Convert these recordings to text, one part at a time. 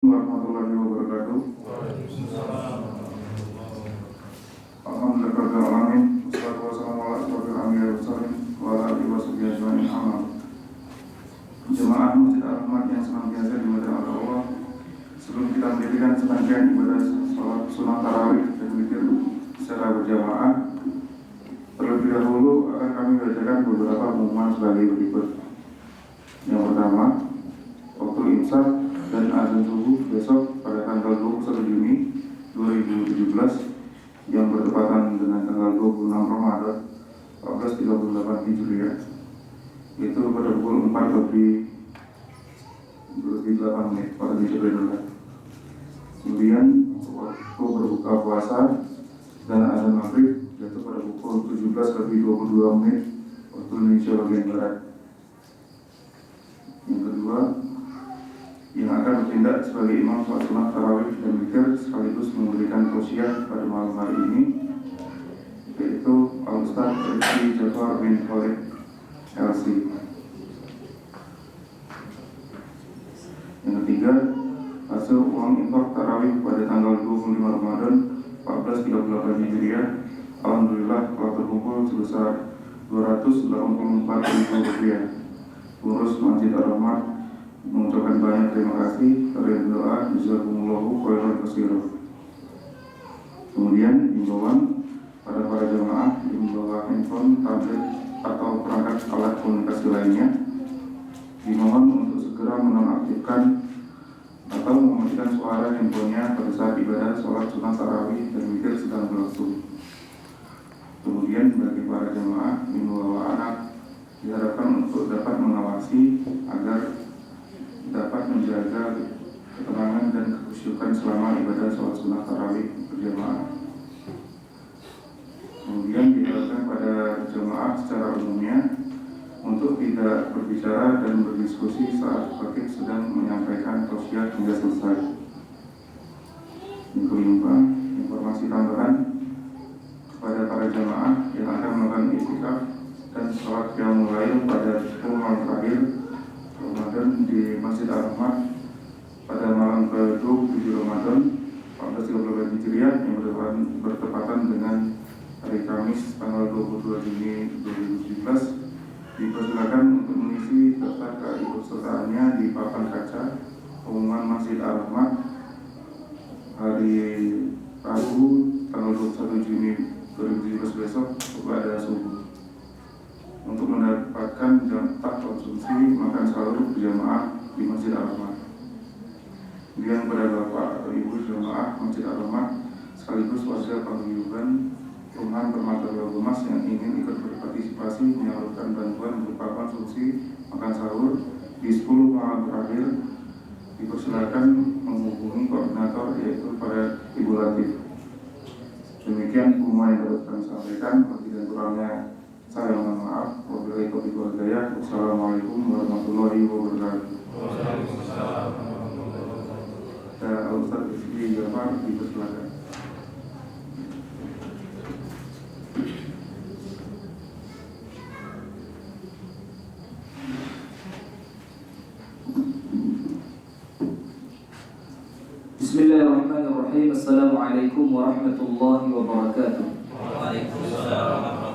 Warahmatullahi wabarakatuh. Alhamdulillahirabbil alamin. Wassalatu wassalamu ala asyrofil anbiya'i wal mursalin wa ala alihi washabihi ajmain. Amma jemaah Masjid Al-Rahmat yang senantiasa dimuliakan oleh Allah, sebelum kita mendirikan serangkaian ibadah salat sunat tarawih dan zikir secara berjamaah, terlebih dahulu akan kami bacakan beberapa pengumuman sebagai berikut. Yang pertama, waktu imsak dan azan subuh besok pada tanggal 21 Juni 2017 yang bertepatan dengan tanggal 26 Ramadan 1438 Hijriah, itu pada pukul 4 lebih 8 menit pada Hijriah. Kemudian waktu berbuka puasa dan azan maghrib yaitu pada pukul 17 lebih 22 menit waktu Indonesia bagian barat. Yang kedua, yang akan bertindak sebagai imam sholat sunat tarawih dan zikir sekaligus memberikan tausiah pada malam hari ini, yaitu Al-Ustaz Rizky Jafar bin Khalid LC. Yang ketiga, hasil uang infak tarawih pada tanggal 25 Ramadan 1438 Hijriah alhamdulillah telah terkumpul sebesar Rp284.000. Pengurus Masjid Al-Rahmat mengucapkan banyak terima kasih karena doa jazakumullahu khairan katsiran. Kemudian himbauan pada para jemaah yang membawa handphone, tablet atau perangkat alat komunikasi lainnya dimohon untuk segera menonaktifkan atau mematikan suara handphonenya pada saat ibadah sholat sunat tarawih dan zikir sedang berlangsung. Kemudian bagi para jemaah yang membawa anak diharapkan untuk dapat mengawasi agar dapat menjaga ketenangan dan kekhusyukan selama ibadah sholat sunat tarawih berjamaah. Kemudian diharapkan pada jemaah secara umumnya untuk tidak berbicara dan berdiskusi saat khatib sedang menyampaikan tausiah hingga selesai. Yang kelima, informasi tambahan kepada para jemaah yang akan melakukan i'tikaf dan sholat qiyamul lail pada 10 malam terakhir Ramadan di Masjid Al-Rahmat pada malam ke-27 Ramadan 1438 Hijriah yang bertepatan dengan hari Kamis tanggal 22 Juni 2017 dipersilakan untuk mengisi daftar keikutsertaannya di papan kaca pengumuman Masjid Al-Rahmat hari Rabu tanggal 21 Juni 2017 besok pada subuh untuk mendapatkan jatah konsumsi makan sahur berjamaah di Masjid Al-Rahmat. Kemudian pada Bapak atau Ibu jemaah Masjid Al-Rahmat sekaligus warga paguyuban Perumahan Permata Biogas yang ingin ikut berpartisipasi menyalurkan bantuan berupa konsumsi makan sahur di 10 malam terakhir dipersilakan menghubungi koordinator yaitu pada Ibu Latif. Demikian pengumuman yang dapat kami sampaikan. Lebih dan kurangnya saya mohon maaf. Wabillahi taufiq wal hidayah. Wassalamualaikum warahmatullahi wabarakatuh. Waalaikumsalam. Al-Ustaz Rizky Jafar dipersilakan. Bismillahirrahmanirrahim. Assalamualaikum warahmatullahi wabarakatuh. Waalaikumsalam.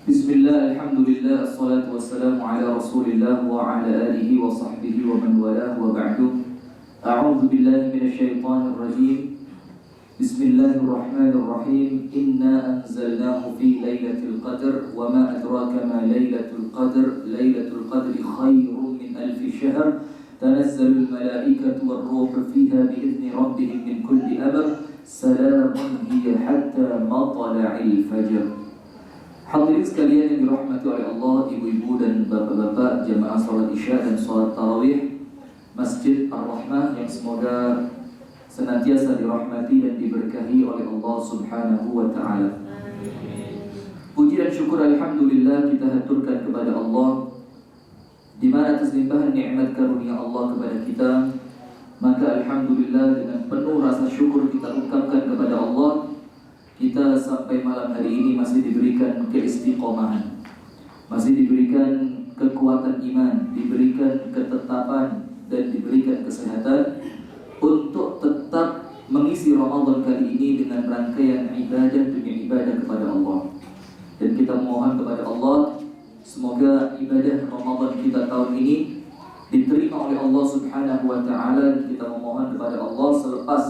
Bismillah, alhamdulillah, assalatu wassalamu ala rasulillah wa ala alihi wa sahbihi wa man walah wa ba'du. A'udhu billahi minasyaitanir rajim. Bismillahirrahmanirrahim. Inna anzalnahu fi laylatul qadr wa ma adraka ma laylatul qadr. Laylatul qadri khairun min alfi syahr. Tanazzalul malaikatu war ruhu fiha bi'izni rabbihim min kulli amr. Salamun hiya hatta matla'il fajr. Hadirin sekalian yang dirahmati oleh Allah, ibu-ibu dan bapak-bapak jamaah salat isya dan salat tarawih Masjid Ar-Rahmah yang semoga senantiasa dirahmati dan diberkahi oleh Allah Subhanahu wa ta'ala. Puji dan syukur alhamdulillah kita haturkan kepada Allah, di mana atas limpahan nikmat karunia Allah kepada kita, maka alhamdulillah dengan penuh rasa syukur kita ungkapkan kepada Allah, kita sampai malam hari ini masih diberikan keistiqomahan, masih diberikan kekuatan iman, diberikan ketetapan dan diberikan kesehatan untuk tetap mengisi Ramadan kali ini dengan rangkaian ibadah demi ibadah kepada Allah. Dan kita mohon kepada Allah, semoga ibadah Ramadan kita tahun ini diterima oleh Allah Subhanahu wa Ta'ala. Kita memohon kepada Allah selepas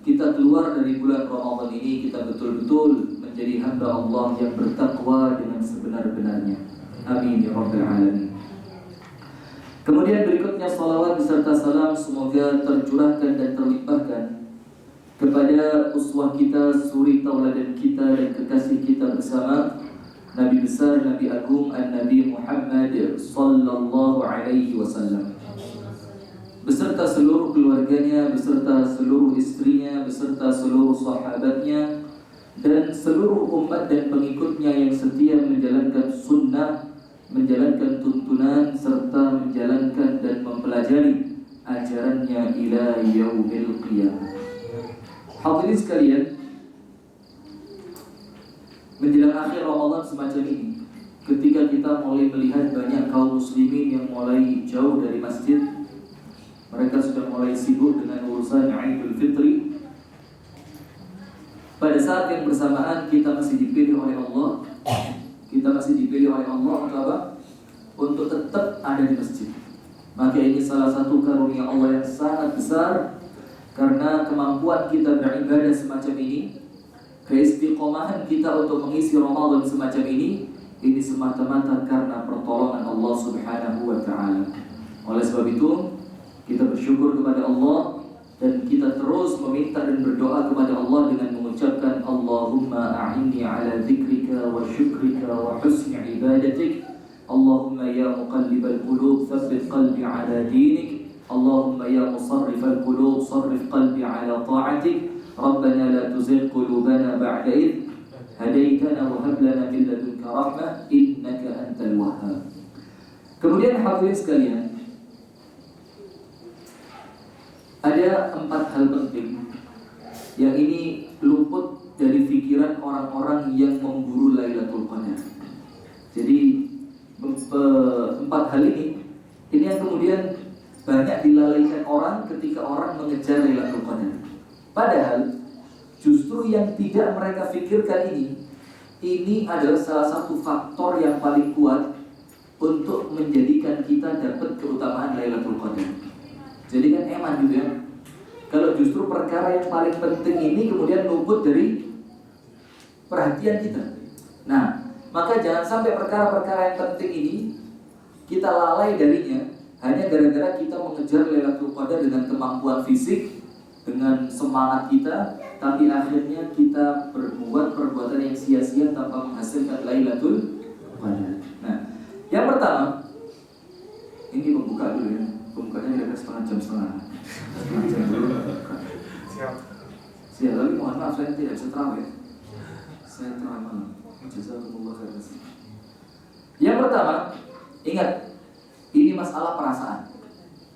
kita keluar dari bulan Ramadan ini, kita betul-betul menjadi hamba Allah yang bertakwa dengan sebenar-benarnya. Amin ya Rabbal Alamin. Kemudian berikutnya salawat beserta salam semoga tercurahkan dan terlimpahkan kepada uswah kita, suri tauladan kita dan kekasih kita bersama, Nabi besar, Nabi agung, An-Nabi Muhammad sallallahu alaihi wasallam, beserta seluruh keluarganya, beserta seluruh istrinya, beserta seluruh sahabatnya dan seluruh umat dan pengikutnya yang setia menjalankan sunnah, menjalankan tuntunan serta menjalankan dan mempelajari ajarannya ila yaumil qiyamah. Hadirin sekalian, menjelang akhir Ramadan semacam ini, ketika kita mulai melihat banyak kaum muslimin yang mulai jauh dari masjid, mereka sudah mulai sibuk dengan urusan Idul Fitri. Pada saat yang bersamaan kita masih dipilih oleh Allah. Kita masih dipilih oleh Allah untuk apa? Untuk tetap ada di masjid. Maka ini salah satu karunia Allah yang sangat besar, karena kemampuan kita beribadah semacam ini, keistiqomahan kita untuk mengisi Ramadan semacam ini semata-mata karena pertolongan Allah Subhanahu wa Ta'ala. Oleh sebab itu, kita bersyukur kepada Allah dan kita terus meminta dan berdoa kepada Allah dengan mengucapkan Allahumma a'inni ala dzikrika wa syukrika wa husni ibadatik. Allahumma ya muqallibal qulub tsabbit qalbi ala dinik. Allahumma ya musarrifal qulub sarrif qalbi ala ta'atik. Rabbana la tuzigh qulubana ba'da idh hadaitana wa hab lana min ladunka rahmah innaka antal wahhab. Kemudian hadirin sekalian, ada 4 hal penting yang ini luput dari pikiran orang-orang yang memburu Lailatul Qadar. Jadi 4 hal ini yang kemudian banyak dilalaikan orang ketika orang mengejar Lailatul Qadar. Padahal justru yang tidak mereka pikirkan ini adalah salah satu faktor yang paling kuat untuk menjadikan kita dapat keutamaan Lailatul Qadar. Jadi kan eman gitu ya. Kalau justru perkara yang paling penting ini kemudian luput dari perhatian kita. Nah, maka jangan sampai perkara-perkara yang penting ini kita lalai darinya hanya gara-gara kita mengejar Lailatul Qadar dengan kemampuan fisik, dengan semangat kita, tapi akhirnya kita berbuat perbuatan yang sia-sia tanpa menghasilkan Lailatul Qadar. Nah, yang pertama, ini pembuka dulu ya. Pembukanya kira-kira setengah jam dulu. Siap, tapi mohon maaf saya tidak bisa terawih. Saya terawih malam. Jazakumullah khairan. Yang pertama, ingat, ini masalah perasaan.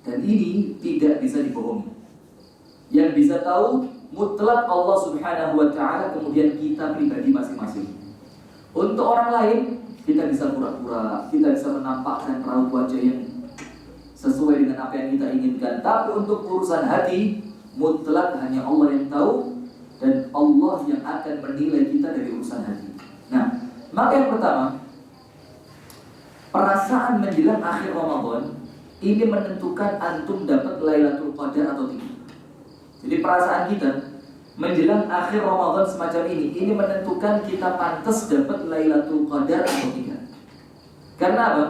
Dan ini tidak bisa dibohongi. Yang bisa tahu mutlak Allah Subhanahu wa Ta'ala, kemudian kita pribadi masing-masing. Untuk orang lain, kita bisa pura-pura, kita bisa menampakkan raut wajah yang sesuai dengan apa yang kita inginkan. Tapi untuk urusan hati, mutlak hanya Allah yang tahu, dan Allah yang akan menilai kita dari urusan hati. Nah, maka yang pertama, perasaan menjelang akhir Ramadan ini menentukan antum dapat Lailatul Qadar atau tidak. Jadi perasaan kita menjelang akhir Ramadan semacam ini menentukan kita pantas dapat Lailatul Qadar atau tidak. Karena apa?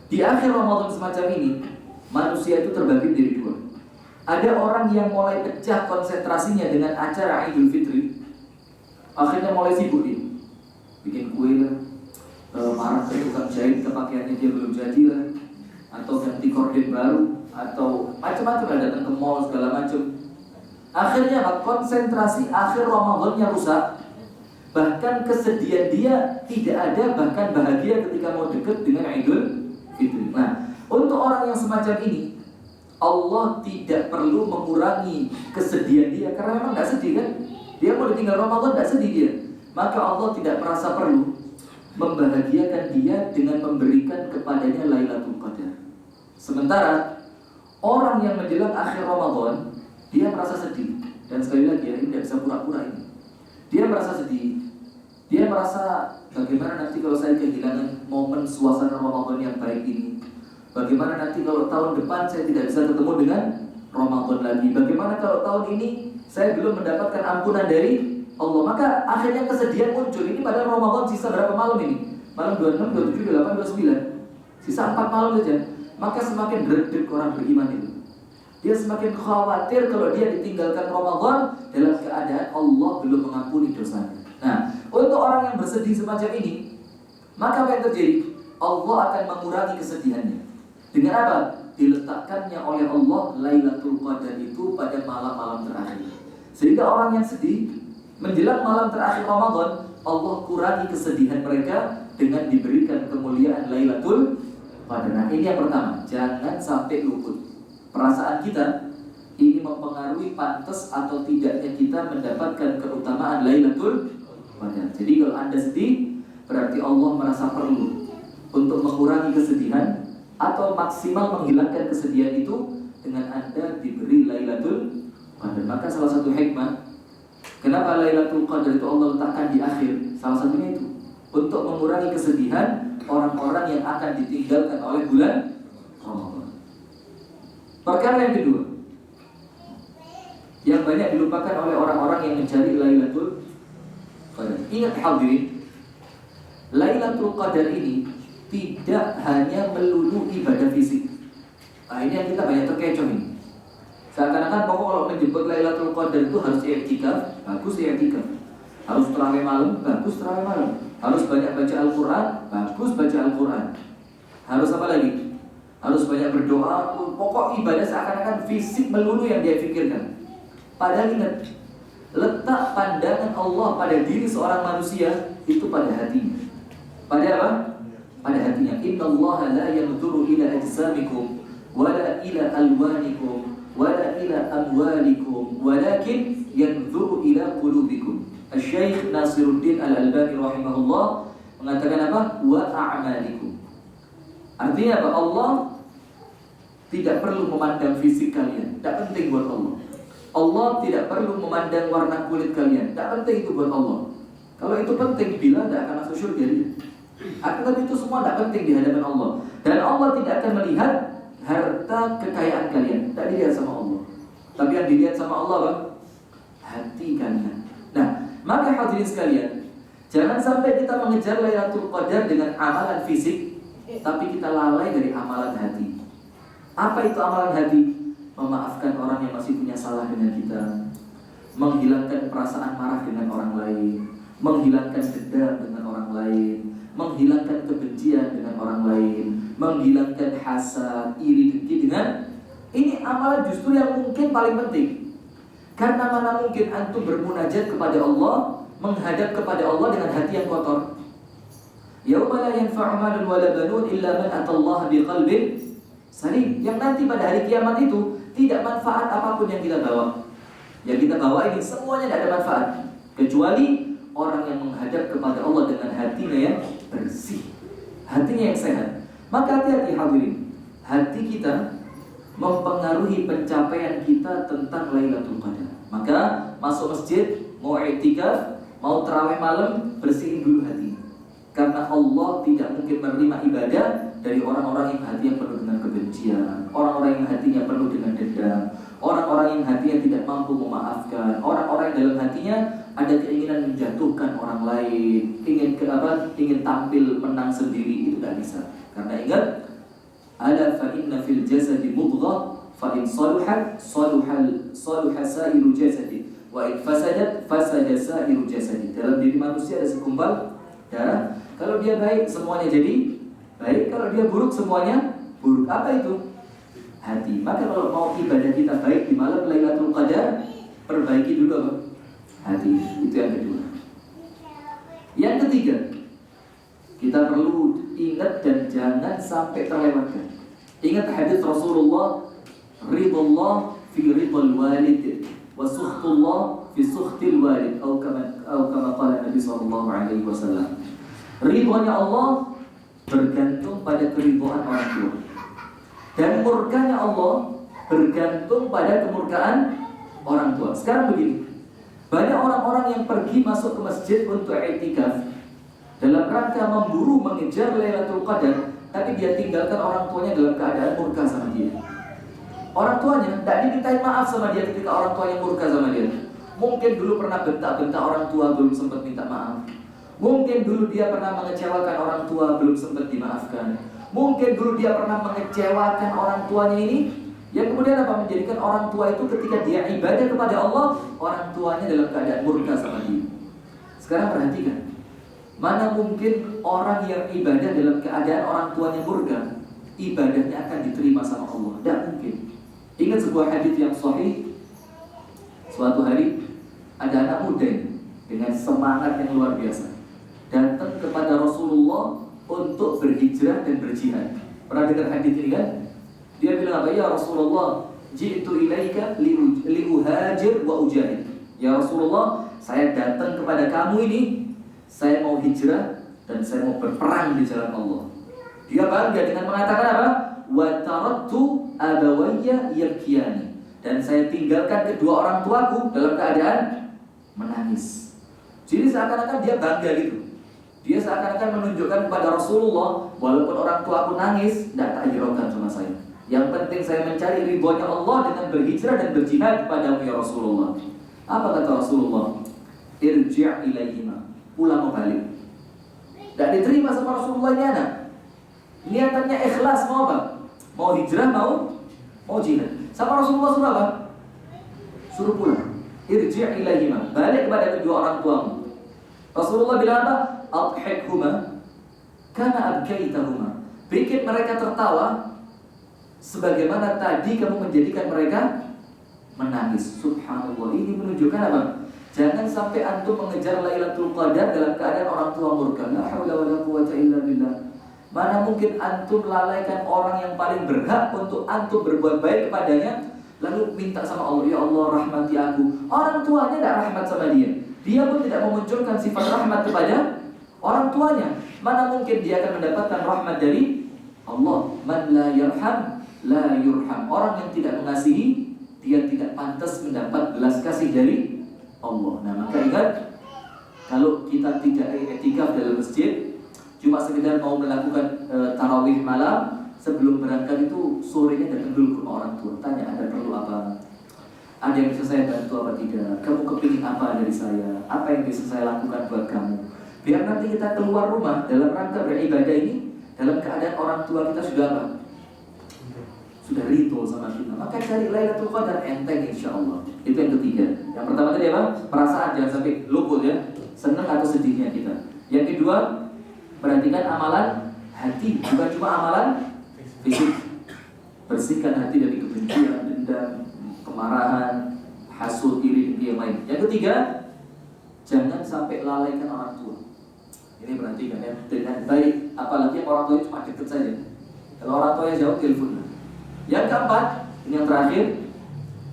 Di akhir Ramadan semacam ini, manusia itu terbagi menjadi 2. Ada orang yang mulai pecah konsentrasinya dengan acara Idul Fitri, akhirnya mulai sibuk dia, bikin kue lah, marah ke tukang jahit, pakaiannya dia belum jadi lah, atau ganti korden baru, atau macam-macam lah, datang ke mall segala macam. Akhirnya konsentrasi akhir Ramadannya rusak. Bahkan kesedihan dia tidak ada, bahkan bahagia ketika mau dekat dengan Idul Fitri. Nah, untuk orang yang semacam ini, Allah tidak perlu mengurangi kesedihan dia, karena memang tidak sedih kan. Dia mau ditinggal Ramadan tidak sedih dia. Maka Allah tidak merasa perlu membahagiakan dia dengan memberikan kepadanya Lailatul Qadar. Sementara orang yang menjelang akhir Ramadan, dia merasa sedih. Dan sekali lagi ya, ini tidak bisa pura-pura ini. Dia merasa sedih. Dia merasa bagaimana nanti kalau saya kehilangan momen suasana Ramadan yang baik ini. Bagaimana nanti kalau tahun depan saya tidak bisa ketemu dengan Ramadan lagi. Bagaimana kalau tahun ini saya belum mendapatkan ampunan dari Allah. Maka akhirnya kesedihan muncul. Ini padahal Ramadan sisa berapa malam ini? Malam 26, 27, 28, 29. Sisa 4 malam saja. Maka semakin redup orang beriman itu. Dia semakin khawatir kalau dia ditinggalkan Ramadan dalam keadaan Allah belum mengampuni dosanya. Nah, untuk orang yang bersedih semacam ini, maka apa yang terjadi? Allah akan mengurangi kesedihannya. Dengan apa? Diletakkannya oleh Allah Lailatul Qadar itu pada malam-malam terakhir. Sehingga orang yang sedih menjelang malam terakhir Ramadan, Allah kurangi kesedihan mereka dengan diberikan kemuliaan Lailatul Qadar. Nah, ini yang pertama, jangan sampai luput. Perasaan kita ini mempengaruhi pantas atau tidaknya kita mendapatkan keutamaan Lailatul Qadar. Jadi kalau Anda sedih, berarti Allah merasa perlu untuk mengurangi kesedihan atau maksimal menghilangkan kesedihan itu dengan Anda diberi Lailatul Qadar. Maka salah satu hikmah kenapa Lailatul Qadar itu Allah letakkan di akhir, salah satunya itu untuk mengurangi kesedihan orang-orang yang akan ditinggalkan oleh bulan Ramadan. Perkara yang kedua yang banyak dilupakan oleh orang-orang yang mencari Lailatul Qadar. Ingat hadirin, Lailatul Qadar ini tidak hanya melulu ibadah fisik. Nah, ini yang kita banyak terkecoh ini. Seakan-akan pokok kalau menjemput Lailatul Qadar itu harus i'tikaf, bagus i'tikaf. Harus tarawih malam, bagus tarawih malam. Harus banyak baca Al-Quran, bagus baca Al-Quran. Harus apa lagi? Harus banyak berdoa. Pokok ibadah seakan-akan fisik melulu yang dia pikirkan. Padahal ingat, letak pandangan Allah pada diri seorang manusia itu pada hatinya. Pada apa? Pada hatinya. Innallaha la yanzuru ila ajsamikum wala ila alwanikum wala ila amwalikum walakin yanzuru ila qulubikum. Asy-Syaikh Nasiruddin Al-Albani rahimahullah mengatakan apa? Wa a'malikum. Artinya apa? Allah tidak perlu memandang fisik kalian, tidak penting buat Allah. Allah tidak perlu memandang warna kulit kalian, tidak penting itu buat Allah. Kalau itu penting, bila tidak akan masuk surga dia. Tapi itu semua tidak penting di hadapan Allah. Dan Allah tidak akan melihat harta kekayaan kalian, tidak dilihat sama Allah. Tapi yang dilihat sama Allah apa? Hati kalian. Nah, maka hadirin sekalian, jangan sampai kita mengejar Lailatul Qadar dengan amalan fisik, tapi kita lalai dari amalan hati. Apa itu amalan hati? Memaafkan orang yang masih punya salah dengan kita, menghilangkan perasaan marah dengan orang lain, menghilangkan dendam dengan orang lain, menghilangkan kebencian dengan orang lain, menghilangkan hasad, iri dengki dengan ini amalan justru yang mungkin paling penting. Karena mana mungkin antum bermunajat kepada Allah, menghadap kepada Allah dengan hati yang kotor. Yauma la yanfa'u malun wala banun illa man atallaha biqalbin salim. Yang nanti pada hari kiamat itu tidak manfaat apapun yang kita bawa. Yang kita bawa ini semuanya tidak ada manfaat kecuali orang yang menghadap kepada Allah dengan hatinya yang bersih, hatinya yang sehat. Maka hati-hati hadirin, hati kita mempengaruhi pencapaian kita tentang Lailatul Qadar. Maka masuk masjid, mau i'tikaf, mau tarawih malam, bersihin dulu hati. Karena Allah tidak mungkin menerima ibadah dari orang-orang yang hatinya penuh dengan kebencian, orang-orang yang hatinya penuh dengan dendam, orang-orang yang hatinya tidak mampu memaafkan, orang-orang yang dalam hatinya ada keinginan menjatuhkan orang lain, ingin tampil menang sendiri, itu tidak bisa. Karena ingat, ala fa inna fil jasadi mudghah fa in saluhat saluha sa'iru jasadi wa in fasadat fasada sa'iru jasadi. Dalam diri manusia ada segumpal darah. Kalau dia baik semuanya jadi baik, kalau dia buruk semuanya buruk. Apa itu? Hati. Maka kalau mau ibadah kita baik di malam Lailatul Qadar, perbaiki dulu apa? Hati. Itu yang kedua. Yang ketiga, kita perlu ingat dan jangan sampai terlewatkan. Ingat hadis Rasulullah, ridullah fi ridul walid wa sukhtullah fi sukhtil walid, atau kama qala Nabi sallallahu alaihi wasallam. Ridhonya Allah bergantung pada keridhaan orang tua, dan murkanya Allah bergantung pada kemurkaan orang tua. Sekarang begini, banyak orang-orang yang pergi masuk ke masjid untuk i'tikaf dalam rangka memburu mengejar Lailatul Qadar, tapi dia tinggalkan orang tuanya dalam keadaan murka sama dia. Orang tuanya tidak dimintain maaf sama dia ketika orang tuanya murka sama dia. Mungkin dulu pernah bentak-bentak orang tua, belum sempat minta maaf. Mungkin dulu dia pernah mengecewakan orang tua, belum sempat dimaafkan. Mungkin dulu dia pernah mengecewakan orang tuanya ini, yang kemudian apa, menjadikan orang tua itu ketika dia ibadah kepada Allah, orang tuanya dalam keadaan murka sama dia. Sekarang perhatikan, mana mungkin orang yang ibadah dalam keadaan orang tuanya murka, ibadahnya akan diterima sama Allah? Tidak mungkin. Ingat sebuah hadis yang sahih. Suatu hari ada anak muda dengan semangat yang luar biasa datang kepada Rasulullah untuk berhijrah dan berjihad. Pernah dengar hadis ini kan? Dia bilang apa? Ya Rasulullah, ji'tu ilaika liuhajir wa ujahid. Ya Rasulullah, saya datang kepada kamu ini, saya mau hijrah dan saya mau berperang di jalan Allah. Dia bangga dengan mengatakan apa? Wa taraktu abawayya yabkiyani, dan saya tinggalkan kedua orang tuaku dalam keadaan menangis. Jadi seakan-akan dia bangga gitu. Dia seakan-akan menunjukkan kepada Rasulullah, walaupun orang tuaku nangis, tidak tak hiraukan sama saya. Yang penting saya mencari ridhonya Allah dengan berhijrah dan berjihad kepadamu ya Rasulullah. Apa kata Rasulullah? Irji' ilaihima, pulang balik. Tidak diterima sama Rasulullah ini anak. Niatannya ikhlas, mau apa? Mau hijrah, mau jihad. Sama Rasulullah suruh apa? Suruh pulang. Irji' ilaihima, balik kepada kedua orang tuamu. Rasulullah bilang apa? Adhikhuma kana abkaitahuma, bikin mereka tertawa sebagaimana tadi kamu menjadikan mereka menangis. Subhanallah, ini menunjukkan apa? Jangan sampai antum mengejar Lailatul Qadar dalam keadaan orang tua murka. La haula wala quwwata illa billah. Mana mungkin antum lalaikan orang yang paling berhak untuk antum berbuat baik kepadanya, lalu minta sama Allah, ya Allah rahmati aku. Orang tuanya tidak rahmat sama dia. Dia pun tidak memunculkan sifat rahmat kepada orang tuanya. Mana mungkin dia akan mendapatkan rahmat dari Allah? Man la yarham la yurham. Orang yang tidak mengasihi, dia tidak pantas mendapat belas kasih dari Allah. Nah, maka ingat, kalau kita tidak i'tikaf dalam masjid, cuma sekedar mau melakukan tarawih malam, sebelum berangkat itu sorenya datang dulu ke rumah orang tua, tanya ada perlu apa, ada yang bisa saya bantu apa tidak, kamu kepingin apa dari saya, apa yang bisa saya lakukan buat kamu, biar nanti kita keluar rumah dalam rangka beribadah ini dalam keadaan orang tua kita sudah apa? Sudah ridho sama kita. Maka cari Lailatul Qadar, enteng insyaAllah. Itu yang ketiga. Yang pertama tadi apa? Perasaan, jangan sampai luput ya, senang atau sedihnya kita. Yang kedua, perhatikan amalan hati, bukan cuma amalan fisik. Bersihkan hati dari kebencian, dendam, kemarahan, hasud, iri, dengki yang lain. Yang ketiga, jangan sampai lalaikan orang tua. Ini perhatikan ya, dengan baik. Apalagi orang tua itu cuma dekat saja. Kalau orang tuanya jauh, telepon. Yang keempat, ini yang terakhir,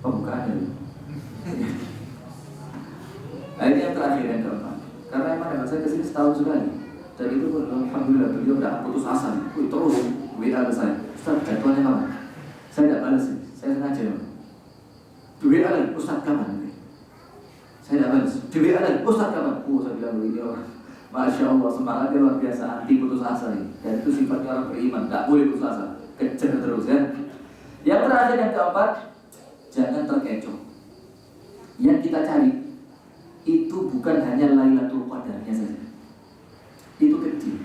pembukaannya. Nah, ini yang terakhir, yang keempat. Karena emang dengan saya kesini setahun sekali. Dan itu pun alhamdulillah beliau udah putus asa. Terus WA ke saya, Ustaz jadwalnya kapan? Saya tidak balas, saya sengaja. Di WA lagi, Ustaz kapan? Saya tidak balas. Di WA lagi, Ustaz kapan? Saya bilang beliau, Masya Allah, semangatnya luar biasa, anti putus asa ini. Dan itu sifatnya orang beriman, tidak boleh putus asa, kejar terus ya. Yang terakhir, yang keempat, jangan terkecoh. Yang kita cari itu bukan hanya Lailatul Qadarnya saja. Itu kecil.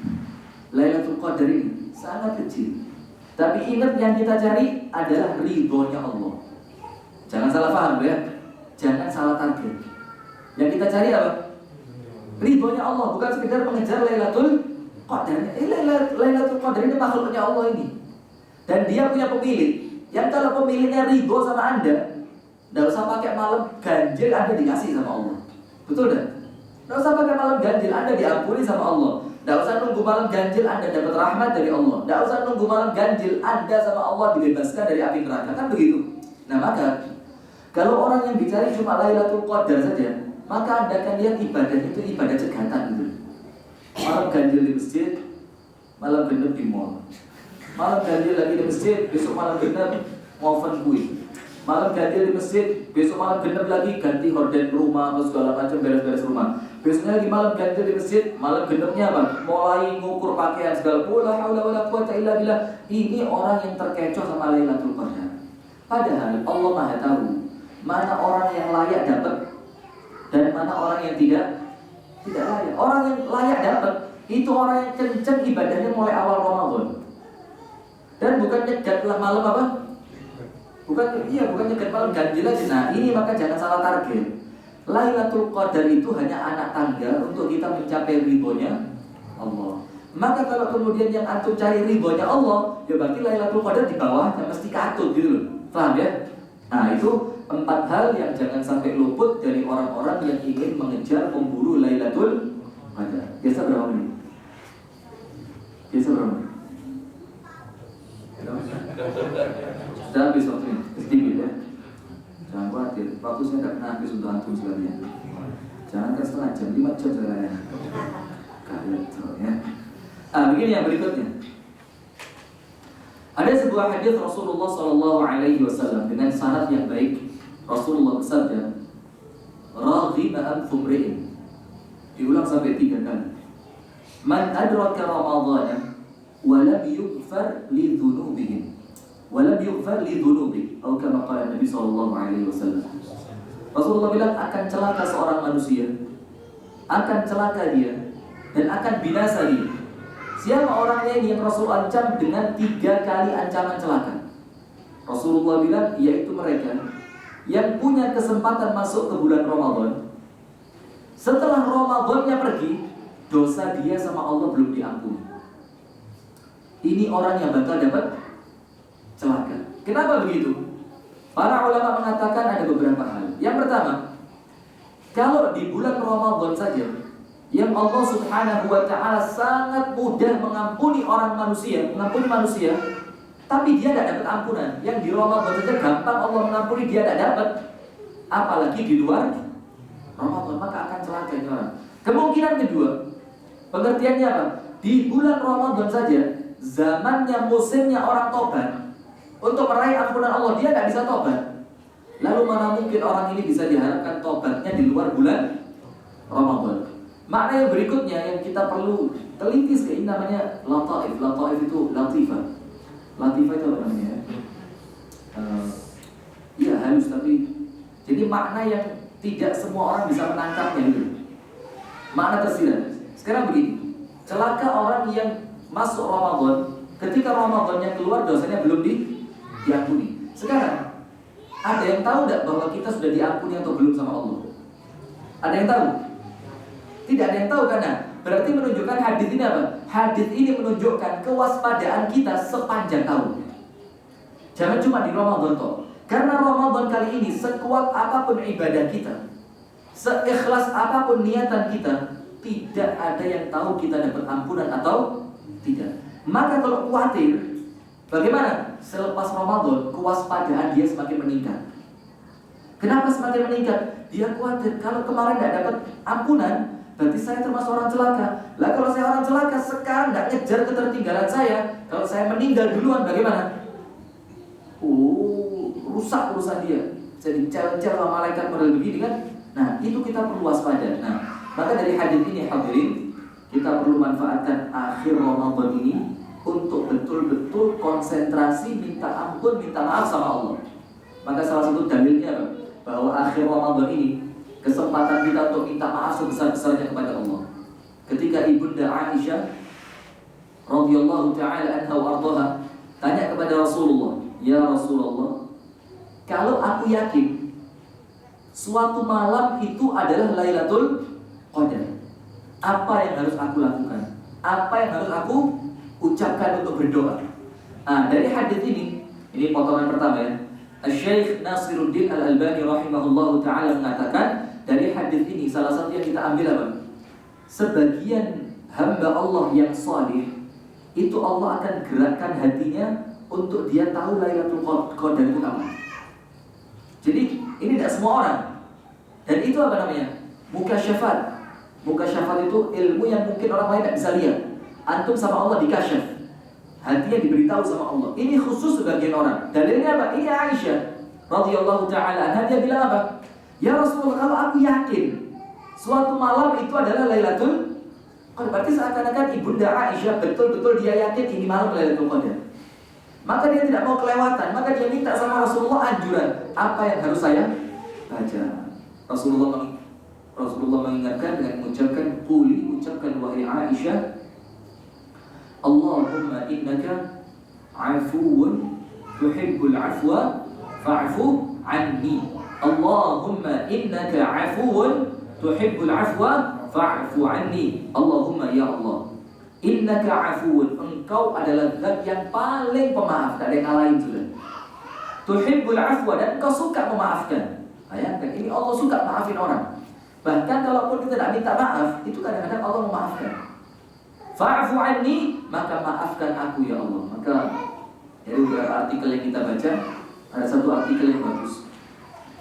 Lailatul Qadar ini sangat kecil. Tapi ingat, yang kita cari adalah ridhonya Allah. Jangan salah paham ya. Jangan salah target. Yang kita cari apa? Ridhonya Allah, bukan sekedar mengejar Lailatul Qadar. Lailatul Qadar ini makhluknya Allah ini. Dan dia punya pemilik. Yang kalau pemiliknya ridho sama Anda, tidak usah pakai malam ganjil Anda dikasih sama Allah. Betul tak? Tidak usah pakai malam ganjil Anda diampuni sama Allah. Tidak usah nunggu malam ganjil Anda dapat rahmat dari Allah. Tidak usah nunggu malam ganjil Anda sama Allah dibebaskan dari api neraka. Kan begitu. Nah maka, kalau orang yang dicari cuma Lailatul Qadar saja, maka Anda akan lihat ibadah itu ibadah cegatan gitu. malam ganjil di masjid, malam genep di mall. Malam ganjil lagi di masjid, besok malam genep ngoven kuih. Malam ganjil di masjid, besok malam genep lagi ganti horden rumah atau segala macam beres-beres rumah. Besoknya lagi malam ganjil di masjid, malam genepnya apa? Mulai ngukur pakaian segala. Wala haula wala quwata illa billah. Ini orang yang terkecoh sama Lailatul Qadar. Padahal Allah Maha tahu mana orang yang layak dapat dan mana orang yang tidak layak. Orang yang layak dapat itu orang yang kenceng ibadahnya mulai awal Ramadan. Dan bukan nyegat malam apa? Bukan nyegat malam ganjil aja. Nah, ini maka jangan salah target. Lailatul Qadar itu hanya anak tangga untuk kita mencapai ridhonya Allah. Maka kalau kemudian yang antum cari ridhonya Allah, ya berarti Lailatul Qadar di bawahnya mesti katut gitu loh. Paham ya? Nah, itu 4 hal yang jangan sampai luput dari orang-orang yang ingin mengejar pemburu Lailatul Qadar. Biasa berapa menit? Sudah habis waktunya, sedikit ya. Jangan khawatir, waktu saya tidak pernah habis untuk antum sekalian. Jangan kan setengah jam, 5 jam sekalian. Kalian ya. Begini yang berikutnya. Ada sebuah hadis Rasulullah SAW dengan sanad yang baik. Rasulullah bersabda, "Raghiba anfum ri'in." Diulang sampai 3 kali. "Man adraka Ramadhana wa lam yughfar li dhunubihim." Walam yughfar li dhunubi, atau kama qala Nabi sallallahu alaihi wasallam. Rasulullah bilang akan celaka seorang manusia, akan celaka dia dan akan binasa dia. Siapa orangnya ini yang Rasul ancam dengan 3 kali ancaman celaka? Rasulullah bilang yaitu mereka yang punya kesempatan masuk ke bulan Ramadan. Setelah Ramadannya pergi, dosa dia sama Allah belum diampuni. Ini orang yang bakal dapat celaka. Kenapa begitu? Para ulama mengatakan ada beberapa hal. Yang pertama, kalau di bulan Ramadan saja yang Allah Subhanahu wa taala sangat mudah mengampuni manusia, tapi dia tidak dapat ampunan. Yang di Ramadan saja gampang Allah mengampuni, dia tidak dapat. Apalagi di luar Ramadan, maka akan celaka ini orang. Kemungkinan kedua, pengertiannya apa? Di bulan Ramadan saja, zamannya musimnya orang tobat. Untuk meraih ampunan Allah, dia tidak bisa tobat. Lalu mana mungkin orang ini bisa diharapkan tobatnya di luar bulan Ramadan? Makna yang berikutnya yang kita perlu teliti sekali namanya lataif. Lataif itu latifah. Latifah itu apa namanya? Iya halus tapi jadi makna yang tidak semua orang bisa menangkapnya itu. Makna tersirat. Sekarang begini, celaka orang yang masuk Ramadan, ketika Ramadannya keluar dosanya belum diampuni. Sekarang ada yang tahu tidak bahwa kita sudah diampuni atau belum sama Allah? Ada yang tahu? Tidak ada yang tahu karena berarti menunjukkan hadis ini apa? Hadis ini menunjukkan kewaspadaan kita sepanjang tahun. Jangan cuma di Ramadan toh. Karena Ramadan kali ini sekuat apapun ibadah kita, seikhlas apapun niatan kita, tidak ada yang tahu kita dapat ampunan atau tidak. Maka kalau khawatir, bagaimana? Selepas Ramadan, kewaspadaan dia semakin meningkat. Kenapa semakin meningkat? Dia khawatir, kalau kemarin tidak dapat ampunan, berarti saya termasuk orang celaka. Lah kalau saya orang celaka, sekarang tidak ngejar ketertinggalan saya. Kalau saya meninggal duluan, bagaimana? Rusak urusan dia. Jadi cel-cel sama malaikat model begini kan? Nah, itu kita perlu waspada. Nah, maka dari hadis ini hadirin, kita perlu manfaatkan akhir Ramadan ini untuk betul-betul konsentrasi minta ampun, minta maaf sama Allah. Maka salah satu dalilnya apa? Bahwa akhir Ramadan ini kesempatan kita untuk minta maaf sebesar-besarnya kepada Allah. Ketika Ibunda Aisyah radhiyallahu taala anha wa ardhaha tanya kepada Rasulullah, "Ya Rasulullah, kalau aku yakin suatu malam itu adalah Lailatul Qadar, apa yang harus aku lakukan? Apa yang harus aku ucapkan untuk berdoa?" Nah, dari hadis ini potongan pertama ya. Syekh Nasiruddin Al-Albani rahimahullahu taala mengatakan dari hadis ini salah satu yang kita ambil apa? Sebagian hamba Allah yang salih itu Allah akan gerakkan hatinya untuk dia tahu Lailatul Qadar itu apa. Jadi ini tidak semua orang. Dan itu apa namanya? Mukasyafat. Mukasyafat itu ilmu yang mungkin orang lain tidak bisa lihat. Antum sama Allah dikasyaf, hatinya diberitahu sama Allah. Ini khusus sebagian orang. Dalilnya apa? Ini Aisyah radhiyallahu taala anha, dia bilang apa? Ya Rasulullah, kalau aku yakin suatu malam itu adalah Lailatul Qadar, berarti seakan-akan ibunda Aisyah betul-betul dia yakin ini malam Lailatul Qadar. Maka dia tidak mau kelewatan, maka dia minta sama Rasulullah anjuran, apa yang harus saya baca? Rasulullah mengingatkan dengan mengucapkan, ucapkan wahai Aisyah, Allahumma innaka afuwun tuhibbul afwa fa'fu anni. Allahumma innaka afuwun tuhibbul afwa fa'fu anni. Allahumma ya Allah, innaka afuwun, engkau adalah zat yang paling pemaaf, tak ada yang ngalahin sudah. Tuhibbul afwa, dan engkau suka memaafkan. Bayangkan, ini Allah suka maafin orang. Bahkan kalaupun kita tidak minta maaf, itu kadang-kadang Allah memaafkan. Fa'fu anni, maka maafkan aku ya Allah. Maka dari beberapa artikel yang kita baca, ada satu artikel yang bagus.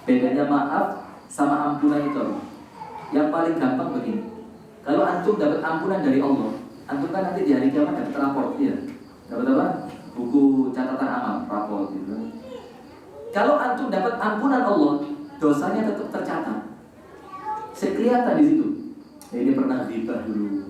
Bedanya maaf sama ampunan itu apa? Yang paling gampang begini. Kalau antum dapat ampunan dari Allah, antum kan nanti di hari kiamat dapat raport, ya. Dapat apa? Buku catatan amal, raport gitu. Kalau antum dapat ampunan Allah, dosanya tetap tercatat. Kelihatan di situ. Ini pernah ghibah dulu.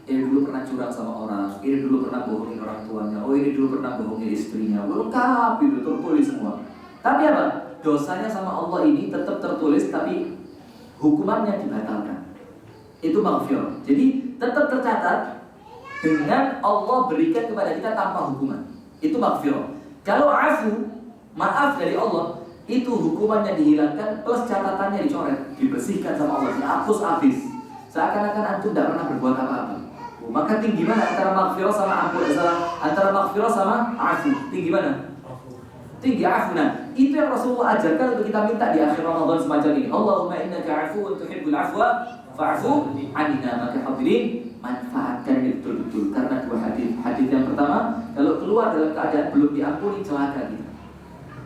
Ini dulu pernah curang sama orang. Ini dulu pernah bohongin orang tuanya. Oh, ini dulu pernah bohongin istrinya. Lengkap itu, tertulis semua. Tapi apa? Dosanya sama Allah ini tetap tertulis, tapi hukumannya dibatalkan. Itu maghfirah. Jadi tetap tercatat dengan Allah berikan kepada kita tanpa hukuman. Itu maghfirah. Kalau afu, maaf dari Allah, itu hukumannya dihilangkan plus catatannya dicoret, dibersihkan sama Allah, dihapus habis. Seakan-akan antum tidak pernah berbuat apa-apa. Maka tinggi mana antara maghfirah sama ampun, antara maghfirah sama afu? Tinggi mana? Tinggi afu. Nah, itu yang Rasulullah ajarkan untuk kita minta di akhir Ramadan semacam ini. Allahumma innaka afuwun tuhibbul afwa fa'fu anna. Maka hadirin, manfaatkan ini betul-betul, karena dua hadis. Hadis yang pertama, kalau keluar dalam keadaan belum diampuni, celaka kita.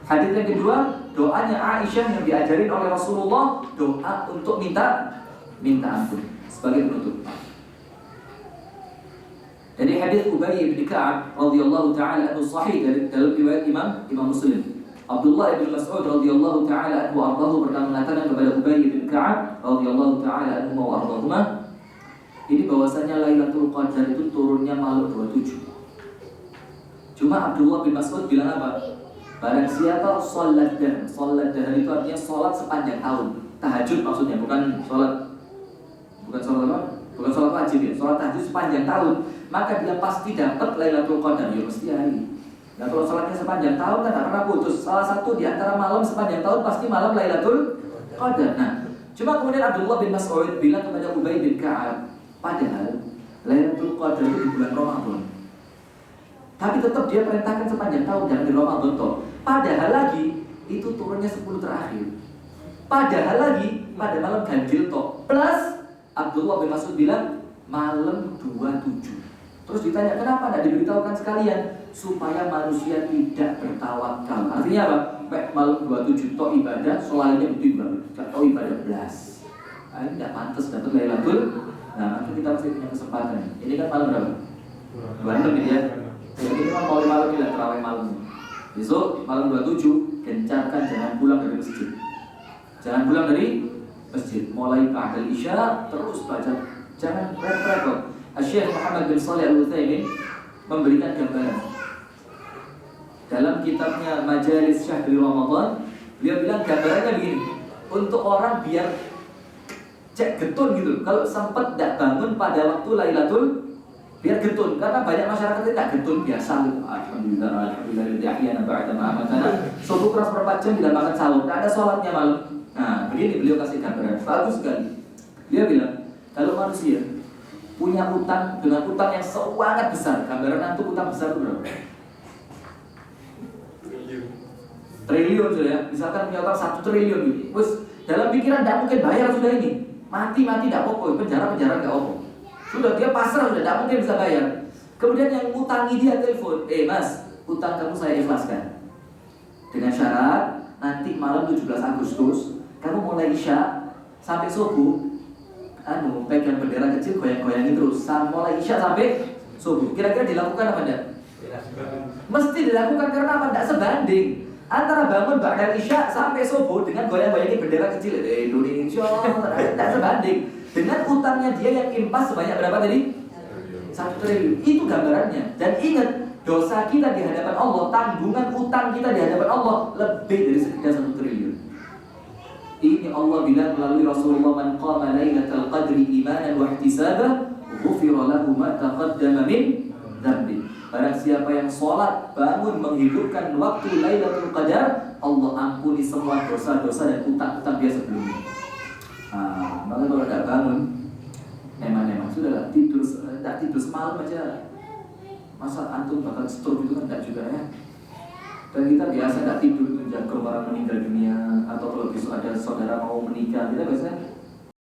Hadis yang kedua, doanya Aisyah yang diajarin oleh Rasulullah, doa untuk minta ampun sebagai penutup. Dari hadis Ubay bin Ka'ab radhiyallahu taala anhu sahih dalam riwayat Imam Muslim. Abdullah bin Mas'ud radhiyallahu taala anhu ardahu pernah mengatakan kepada Ubay bin Ka'ab radhiyallahu taala anhu wa ardahuma, ini bahwasanya Lailatul Qadar itu turunnya malam 27. Cuma Abdullah bin Mas'ud bilang apa? Barang siapa sholat dahar itu artinya sholat sepanjang tahun. Tahajud maksudnya, bukan sholat apa? Bukan sholat wajib ya, sholat tahajud sepanjang tahun. Maka dia pasti dapat Lailatul Qadar, ya mesti hari. Nah kalau sholatnya sepanjang tahun kan tidak pernah putus. Salah satu di antara malam sepanjang tahun pasti malam Lailatul Qadar. Nah, cuma kemudian Abdullah bin Mas'ud bilang kepada Ubay bin Ka'ab, padahal Lailatul Qadar itu di bulan Ramadan. Tapi tetap dia perintahkan sepanjang tahun, jangan di Ramadan toh. Padahal lagi itu turunnya 10 terakhir. Padahal lagi pada malam ganjil toh. Plus Abdullah bin Mas'ud bilang malam 27. Terus ditanya kenapa tidak diberitahukan sekalian, supaya manusia tidak bertawakal. Artinya apa? Malam 27 toh ibadah, soalnya itu ibadah. Toh ibadah belas. Ini tidak pantas dapat Lailatul. Nah, nanti kita masih punya kesempatan. Ini kan malam berapa? 26 ya. Jadi ini kan malam tidak terawih malam. Besok malam 27 gencarkan, jangan pulang dari masjid. Jangan pulang dari masjid. Mulai ba'dal isya terus baca. Jangan repot-repot. Syekh Muhammad bin Shalih Al-Utsaimin memberikan gambaran dalam kitabnya Majalis Syahri Ramadan. Beliau bilang gambarannya begini, untuk orang biar cek getun gitu. Kalau sempat tidak bangun pada waktu Lailatul, biar getun, karena banyak masyarakat tidak getun biasa gitu. Alhamdulillah ahyana ba'da ma amatana. Subuh keras 4 jam tidak makan sahur, tidak ada sholatnya malam. Nah, begini beliau kasih gambaran bagus sekali. Dia bilang, kalau manusia punya utang dengan utang yang sangat besar, gambaran antum utang besar itu berapa? Triliun sudah ya. Misalkan punya utang 1 triliun gitu. Terus dalam pikiran tidak mungkin bayar sudah ini. Mati tidak apa-apa, penjara tidak apa-apa. Sudah dia pasrah sudah tidak mungkin bisa bayar. Kemudian yang utangi dia telepon, mas, utang kamu saya ikhlaskan. Dengan syarat nanti malam 17 Agustus kamu mulai isya sampai subuh pegang bendera kecil, goyang-goyangin terus mulai isya sampai subuh. Kira-kira dilakukan apa enggak? Mesti dilakukan karena apa? Enggak sebanding antara bangun ba'dal isya sampai subuh dengan goyang-goyangin bendera kecil Indonesia. Enggak sebanding dengan utangnya dia yang impas sebanyak berapa tadi? 1 triliun. Itu gambarannya. Dan ingat, dosa kita di hadapan Allah, tanggungan utang kita di hadapan Allah lebih dari sekedar 1 triliun. Ini Allah bilang melalui Rasulullah, man qama lailatal qadri imanan wa ihtisaban ghufira lahu ma taqaddama min dzambi. Barang siapa yang sholat bangun menghidupkan waktu Lailatul Qadar, Allah ampuni semua dosa-dosa dan utang-utang dia sebelumnya. Maka kalau tidak bangun, memang sudah tidur semalam aja, masa antum bakal stroke itu kan tidak juga ya. Dan kita biasa tidak tidur itu jaga orang meninggal dunia, atau kalau besok ada saudara mau menikah, kita biasanya